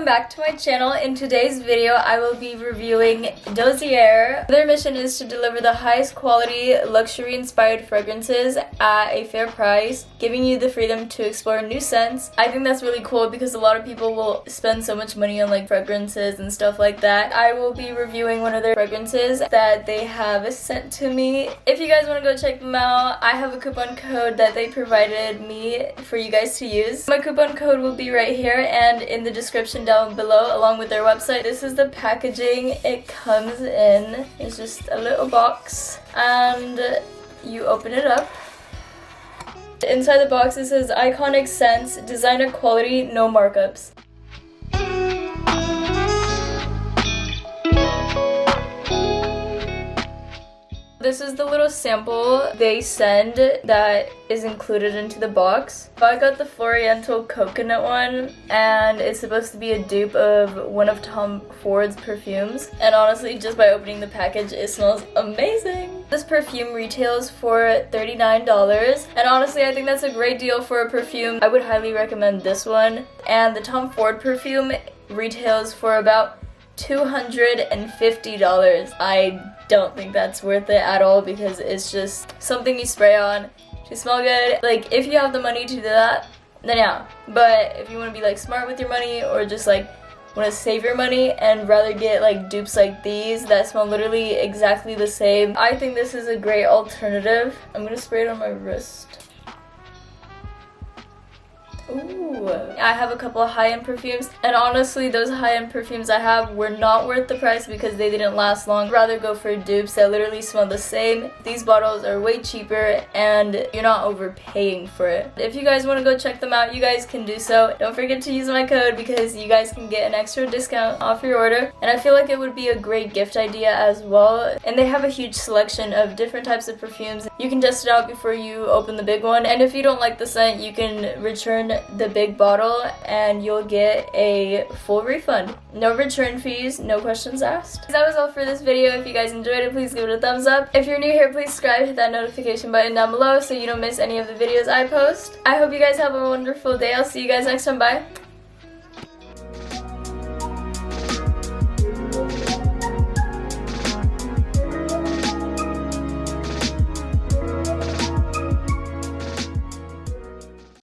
back to my channel. In today's video, I will be reviewing Dossier. Their mission is to deliver the highest quality, luxury-inspired fragrances at a fair price, giving you the freedom to explore new scents. I think that's really cool because a lot of people will spend so much money on like fragrances and stuff like that. I will be reviewing one of their fragrances that they have sent to me. If you guys want to go check them out, I have a coupon code that they provided me for you guys to use. My coupon code will be right here and in the description down below along with their website. This is the packaging it comes in. It's just a little box and you open it up. Inside the box it says iconic scents, designer quality, no markups. This is the little sample they send that is included into the box. I got the Oriental Coconut one, and it's supposed to be a dupe of one of Tom Ford's perfumes. And honestly, just by opening the package, it smells amazing. This perfume retails for $39, and honestly, I think that's a great deal for a perfume. I would highly recommend this one. And the Tom Ford perfume retails for about $250. I don't think that's worth it at all because it's just something you spray on to smell good. Like, if you have the money to do that, then yeah. But if you want to be like smart with your money or just like want to save your money and rather get like dupes like these that smell literally exactly the same, I think this is a great alternative. I'm gonna spray it on my wrist. Ooh. I have a couple of high-end perfumes, and honestly those high-end perfumes I have were not worth the price because they didn't last long. I'd rather go for dupes that literally smell the same. These bottles are way cheaper and you're not overpaying for it. If you guys want to go check them out, you guys can do so. Don't forget to use my code because you guys can get an extra discount off your order, and I feel like it would be a great gift idea as well. And they have a huge selection of different types of perfumes. You can test it out before you open the big one, and if you don't like the scent, you can return the big bottle and you'll get a full refund. No return fees, no questions asked. That was all for this video. If you guys enjoyed it, please give it a thumbs up. If you're new here, please subscribe, hit that notification button down below so you don't miss any of the videos I post. I hope you guys have a wonderful day. I'll see you guys next time. Bye.